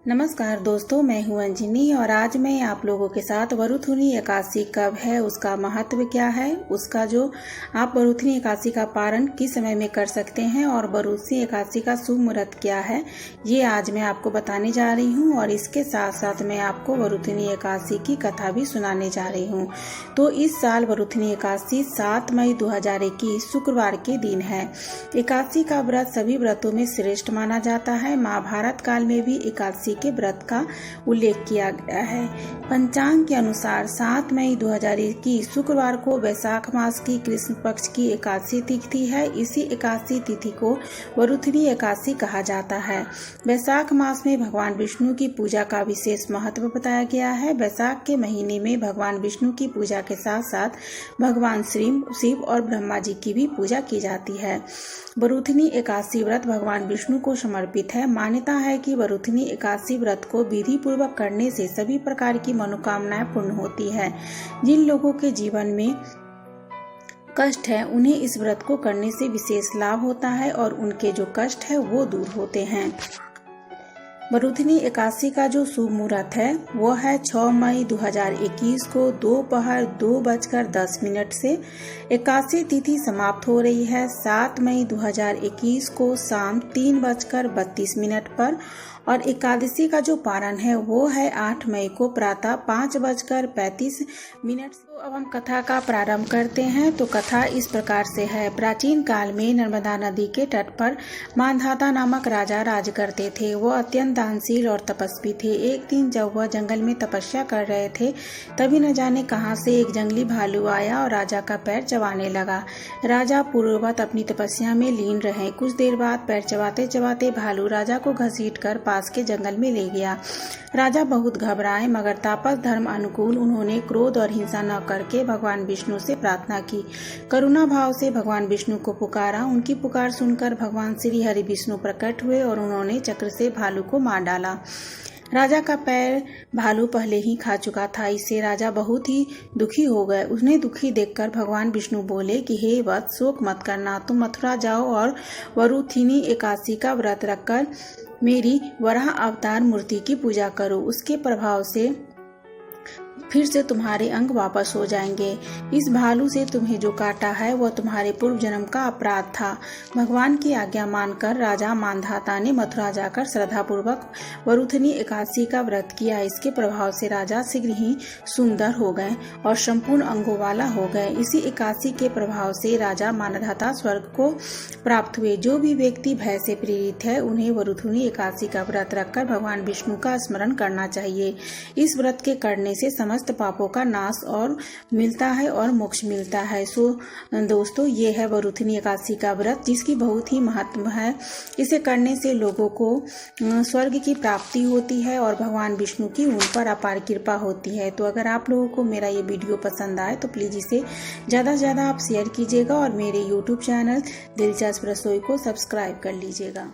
नमस्कार दोस्तों, मैं हूं अंजनी और आज मैं आप लोगों के साथ वरुथुनी एकादशी कब है, उसका महत्व क्या है, उसका जो आप वरुथुनी एकादशी का पारण किस समय में कर सकते हैं और वरुथुनी एकादशी का शुभ मुहूर्त क्या है, ये आज मैं आपको बताने जा रही हूं। और इसके साथ साथ मैं आपको वरुथुनी एकादशी की कथा भी सुनाने जा रही हूँ। तो इस साल वरुथुनी एकादशी 7 मई 2021 शुक्रवार के दिन है। एकादशी का व्रत सभी व्रतों में श्रेष्ठ माना जाता है। महाभारत काल में भी एकादशी के व्रत का उल्लेख किया गया है। पंचांग के अनुसार 7 मई 2021 शुक्रवार को वैशाख मास की कृष्ण पक्ष की एकादशी तिथि है। इसी एकादशी तिथि को वरुथुनी एकादशी कहा जाता है। वैशाख मास में भगवान विष्णु की पूजा का विशेष महत्व बताया गया है। वैशाख के महीने में भगवान विष्णु की पूजा के साथ साथ भगवान शिव और ब्रह्मा जी की भी पूजा की जाती है। वरुथुनी एकादशी व्रत भगवान विष्णु को समर्पित है। मान्यता है कि वरुथुनी एकादशी व्रत को विधि पूर्वक करने से सभी प्रकार की मनोकामनाएं पूर्ण होती है। जिन लोगों के जीवन में कष्ट है उन्हें इस व्रत को करने से विशेष लाभ होता है और उनके जो कष्ट है वो दूर होते हैं। वरुथुनी एकादशी का जो शुभ मुहूर्त है वो है 6 मई 2021 को दोपहर 2:10 से एकादशी तिथि समाप्त हो रही है। 7 मई 2021 को शाम 3:32 पर और एकादशी का जो पारण है वो है 8 मई को प्रातः 5:35 तो अब हम कथा का प्रारंभ करते हैं। तो कथा इस प्रकार से है। प्राचीन काल में नर्मदा नदी के तट पर मांधाता नामक राजा राज करते थे। वो अत्यंत दानशील और तपस्वी थे। एक दिन जब वह जंगल में तपस्या कर रहे थे तभी न जाने कहां से एक जंगली भालू आया और राजा का पैर चबाने लगा। राजा पूर्ववत अपनी तपस्या में लीन रहे। कुछ देर बाद पैर चबाते चबाते भालू राजा को घसीट कर पास के जंगल में ले गया। राजा बहुत घबराए मगर तापस धर्म अनुकूल उन्होंने क्रोध और हिंसा न करके भगवान विष्णु से प्रार्थना की। करुणा भाव से भगवान विष्णु को पुकारा। उनकी पुकार सुनकर भगवान श्री हरि विष्णु प्रकट हुए और उन्होंने चक्र से भालू को मार डाला। राजा का पैर भालू पहले ही खा चुका था। इससे राजा बहुत ही दुखी हो गए। उन्हें दुखी देखकर भगवान विष्णु बोले कि हे वत्स, शोक मत करना, तुम मथुरा जाओ और वरुथुनी एकादशी का व्रत रखकर मेरी वराह अवतार मूर्ति की पूजा करो। उसके प्रभाव से फिर से तुम्हारे अंग वापस हो जाएंगे। इस भालू से तुम्हें जो काटा है वह तुम्हारे पूर्व जन्म का अपराध था। भगवान की आज्ञा मानकर राजा मांधाता ने मथुरा जाकर श्रद्धापूर्वक वरुथुनी एकादशी का व्रत किया। इसके प्रभाव से राजा शीघ्र ही सुंदर हो गए और संपूर्ण अंगों वाला हो गए। इसी एकादशी के प्रभाव से राजा मांधाता स्वर्ग को प्राप्त हुए। जो भी व्यक्ति भय से प्रेरित है उन्हें वरुथुनी एकादशी का व्रत रखकर भगवान विष्णु का स्मरण करना चाहिए। इस व्रत के करने से समस्त पापों का नाश और मिलता है और मोक्ष मिलता है। सो दोस्तों, ये है वरुथुनी एकादशी का व्रत जिसकी बहुत ही महत्व है। इसे करने से लोगों को स्वर्ग की प्राप्ति होती है और भगवान विष्णु की उन पर अपार कृपा होती है। तो अगर आप लोगों को मेरा ये वीडियो पसंद आए तो प्लीज इसे ज्यादा से ज्यादा आप शेयर कीजिएगा और मेरे YouTube चैनल दिलचस्प रसोई को सब्सक्राइब कर लीजिएगा।